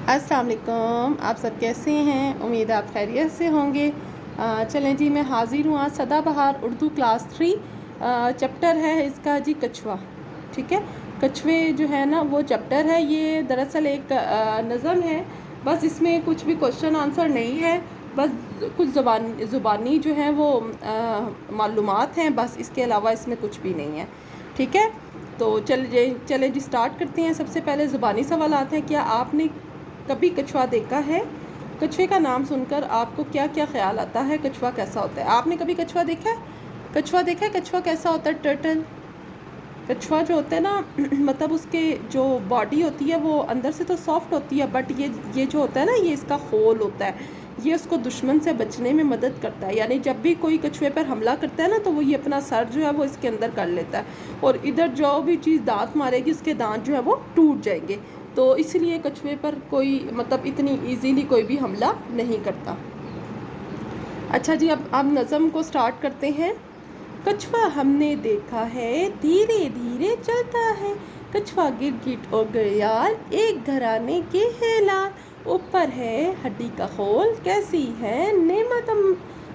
अस्सलाम वालेकुम। आप सब कैसे हैं? उम्मीद है आप खैरियत से होंगे। चलें जी, मैं हाज़िर हूँ आज सदाबहार उर्दू क्लास 3। चैप्टर है इसका जी कछुआ। ठीक है, कछुए जो है ना वो चैप्टर है। ये दरअसल एक नज़म है। बस इसमें कुछ भी क्वेश्चन आंसर नहीं है, बस कुछ ज़ुबानी जो है वो मालूमात हैं, बस इसके अलावा इसमें कुछ भी नहीं है। ठीक है, तो चले जी स्टार्ट करते हैं। सबसे पहले ज़ुबानी सवाल आते हैं। क्या आपने कभी कछुआ देखा है? कछुए का नाम सुनकर आपको क्या क्या ख्याल आता है? कछुआ कैसा होता है? आपने कभी कछुआ देखा है? कछुआ देखा है? कछुआ कैसा होता है? टर्टल कछुआ जो होता है ना मतलब उसके जो बॉडी होती है वो अंदर से तो सॉफ्ट होती है, बट ये जो होता है ना, ये इसका होल होता है। ये उसको दुश्मन से बचने में मदद करता है। यानी जब भी कोई कछुए पर हमला करता है ना, तो वो ये अपना सर जो है वो इसके अंदर कर लेता है, और इधर जो भी चीज़ दांत मारेगी उसके दांत जो है वो टूट जाएंगे। तो इसलिए कछुए पर कोई मतलब इतनी इजीली कोई भी हमला नहीं करता। अच्छा जी, अब नज़म को स्टार्ट करते हैं। कछुआ हमने देखा है, धीरे धीरे चलता है। कछुआ गिरगिट और घड़ियाल एक घराने के हैं लाल। ऊपर है हड्डी का खोल, कैसी है नेमत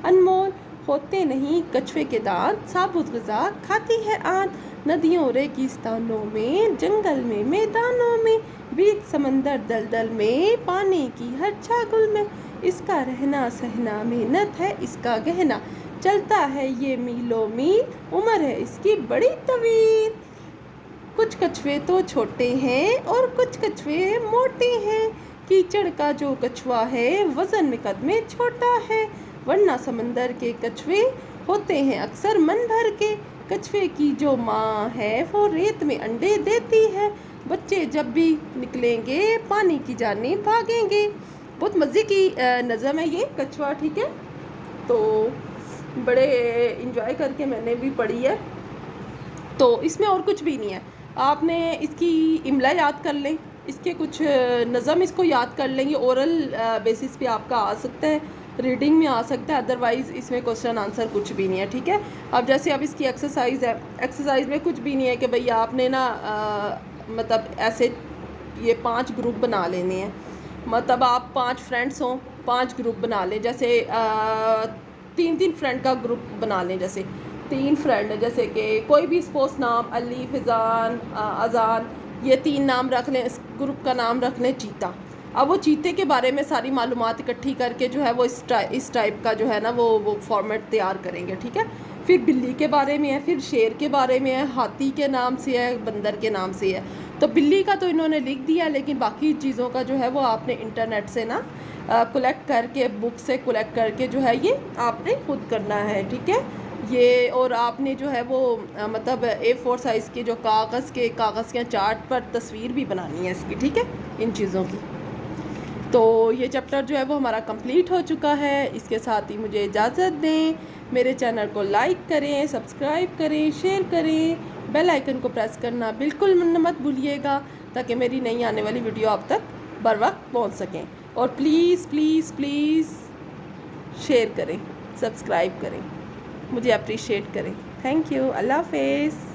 अनमोल। होते नहीं कछुए के दांत, साबुत ग़िज़ा खाती है आंत। नदियों रेगिस्तानों में, जंगल में मैदानों में, बीच समंदर दलदल में, पानी की हर छागल में। इसका रहना सहना मेहनत है इसका गहना। चलता है ये मीलों मील, उम्र है इसकी बड़ी तवील। कुछ कछुए तो छोटे हैं और कुछ कछुए मोटे हैं। कीचड़ का जो कछुआ है वजन में कद में छोटा है। वरना समंदर के कछुए होते हैं अक्सर मन भर के। कछुए की जो माँ है वो रेत में अंडे देती है। बच्चे जब भी निकलेंगे पानी की जाने भागेंगे। बहुत मज़े की नज़म है ये कछुआ। ठीक है, तो बड़े इंजॉय करके मैंने भी पढ़ी है। तो इसमें और कुछ भी नहीं है, आपने इसकी इमला याद कर लें, इसके कुछ नज़म इसको याद कर लेंगे। ओरल बेसिस पे आपका आ सकता है, रीडिंग में आ सकता है, अदरवाइज़ इसमें क्वेश्चन आंसर कुछ भी नहीं है। ठीक है, अब जैसे अब इसकी एक्सरसाइज है, एक्सरसाइज में कुछ भी नहीं है कि भाई आपने ना मतलब ऐसे ये 5 ग्रुप बना लेने हैं। मतलब आप 5 फ्रेंड्स हों, 5 ग्रुप बना लें। जैसे 3-3 फ्रेंड का ग्रुप बना लें। जैसे 3 फ्रेंड, जैसे कि कोई भी स्पोर्ट्स नाम, अली, फिजान, अजान, ये 3 नाम रख लें। इस ग्रुप का नाम रख लें चीता। अब वो चीते के बारे में सारी मालूमात इकट्ठी करके जो है वो इस टाइप का जो है ना वो फॉर्मेट तैयार करेंगे। ठीक है, फिर बिल्ली के बारे में है, फिर शेर के बारे में है, हाथी के नाम से है, बंदर के नाम से है। तो बिल्ली का तो इन्होंने लिख दिया, लेकिन बाकी चीज़ों का जो है वो आपने इंटरनेट से ना कलेक्ट करके, बुक से कलेक्ट करके जो है ये आपने खुद करना है। ठीक है, ये और आपने जो है वो मतलब A4 साइज़ के जो कागज़ के चार्ट पर तस्वीर भी बनानी है इसकी। ठीक है, इन चीज़ों की। तो ये चैप्टर जो है वो हमारा कंप्लीट हो चुका है। इसके साथ ही मुझे इजाज़त दें। मेरे चैनल को लाइक करें, सब्सक्राइब करें, शेयर करें, बेल आइकन को प्रेस करना बिल्कुल मत भूलिएगा, ताकि मेरी नई आने वाली वीडियो आप तक बर वक्त पहुँच सकें। और प्लीज़ प्लीज़ प्लीज़ शेयर करें, सब्सक्राइब करें, मुझे अप्रिशिएट करें। Thank you. अल्लाह हाफ़िज़।